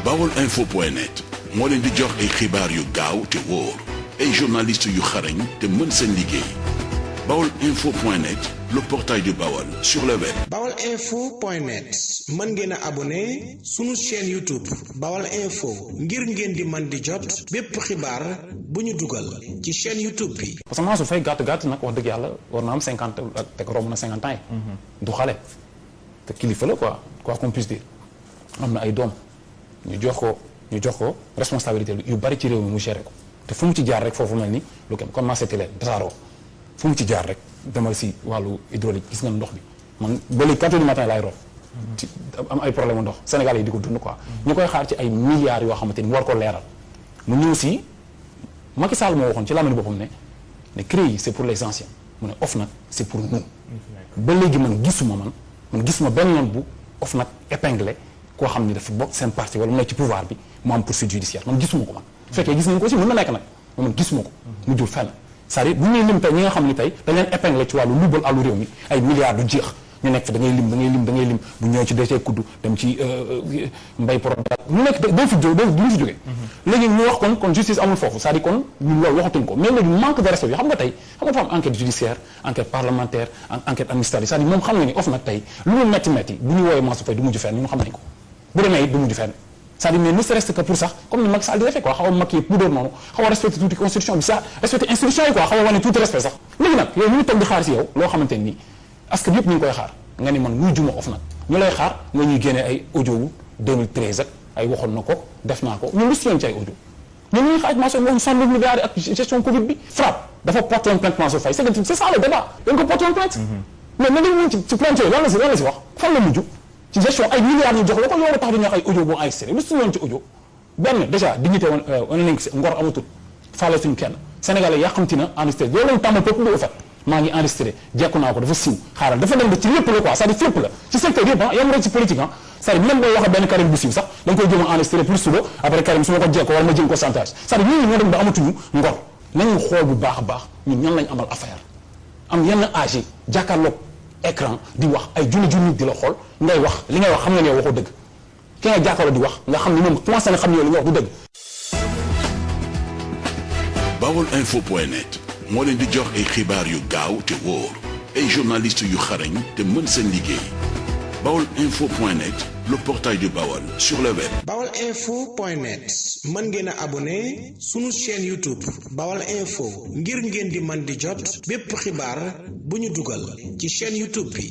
baolinfo.net moo leen di jox ay xibaar yu gaaw te wóor ay journalistes yu xarañ te mën seen liggéey baolinfo.net le portail du Baol sur le web. baolinfo.net mën ngeen a abonné sunu chaîne YouTube Baol Info ngir ngeen di mën di jot bépp xibaar bu ñu dugal ci chaîne YouTube bi. parce que Mansour Faye gàtt nag wax dëgg yàlla war na am 50 ak teg romb na 50 ans yi. du xale te kilifa la quoi qu'on puisse dire am na ay doom ñu jox ko responsabilité yu bari ci réew mi mu géré ko te fu mu ci jaar rek foofu mel ni lu kenn kon maasete leen tasaaroo fu mu ci jaar rek demal si wàllu hydraulique gis nga ndox bi man ba léegi 4 heures du matin laay root ci am ay problème ndox Sénégal yi di ko dund quoi ñu koy xaar ci ay milliards yoo xamante ni war ko leeral mu ñëw si Macky Sall moo waxoon ci làmmiñu boppam ne CREI yi c'est pour les anciens mu ne OFNAC c'est pour nous ba léegi man gisuma benn yoon bu OFNAC épinglé koo xam ni dafa bokk seen parti wala mu nekk ci pouvoir bi mu am poursuite judiciaire man gisuma ko man bu fekkee gis ngeen ko aussi mën na nekk nag man gisuma ko mu jul fenn c'est-à-dire bu ñuy lim tey ñi nga xam ni tey dañ leen épinglé ci wàllu lubal àllu réew mi ay milliards du jeex ñu nekk fa da ngay lim bu ñëwee ci DG Kudd dem ci mbay Prodac ñu nekk doo fi jógee léegi ñu wax kon justice amul foofu c'est-à-dire kon ñun loolu waxatuñ ko mais léegi manque de respect bi xam nga dafa am enquête judiciaire enquête parlementaire enquête administrative c'est-à-dire moom xam nga ni OFNAC tey lu mu metti bu ñu woowee Mansour Faye du mujj fenn ñu xam nañ ko bu demee it du mujj fenn c'est-à-dire mais ne serait-ce que pour sax comme ni Macky Sall di defee quoi xaw a maquiller pudeur noonu xaw a respecté tuuti constitution bi sax respecté institution yi quoi xaw a wane tuuti respect sax léegi nag yow ñu ngi toog di xaar si yow loo xamante nii askan yëpp ñu ngi koy xaar nga ni man muy juma OFNAC ñu lay xaar nga ñuy génnee ay audio wu 2013 ak ay waxoon na ko def naa ko ñun lu si yoon ci ay audio ñun ñuy xaaj Mansour waxu 100 milliards ak gestion Covid bi FRAPP dafa porté woon plainte Mansour Faye c'est ça le débat dañ ko porté woon plainte mais na dañ ci plainte yooyu lan la si wax fan la mujj ci gestion ay milliards ñu jox la ko yow la tax di ñu wax ay audio boo enregistré lu si yoon ci audio benn déjà dignité wane nañ ko ngor amatul faale suñu kenn sénégalais yaa xamti na enregistré yow lañ tàmmal peuple bu fait maa ngi enregistré jekku naa ko dafa siiw xaaral dafa dem ba ci lépp la quoi c'est-à-dire fépp la ci secteur yëpp yam rek ci politique c'est-à-dire même boo waxee benn Karim bu siiw sax da nga koy jëm a enregistré pour suba après Karim su ma ko jekko wala ma jëm ko chantage c'est-à-dire ñun ñoo dem ba amatuñu ngor nañu xool bu baax a baax ñun ñan lañ amal affaire am yenn âge yi jàkkaarloog écran di wax ay junni di la xool ngay wax li ngay wax xam nga ne waxoo dëgg ki nga jàkkaarloo di wax nga xam ne moom commencé na xam ne yow li nga wax du dëgg. baolinfo.net moo leen di jox ay xibaar yu gaaw te wóor ay journalistes yu xarañ te mën seen liggéey baolinfo.net le portail du Baol sur le web. baolinfo.net mën ngeen a abonné sunu chaîne YouTube Baol Info ngir ngeen di mën di jot bépp xibaar bu ñu dugal ci chaîne YouTube bi.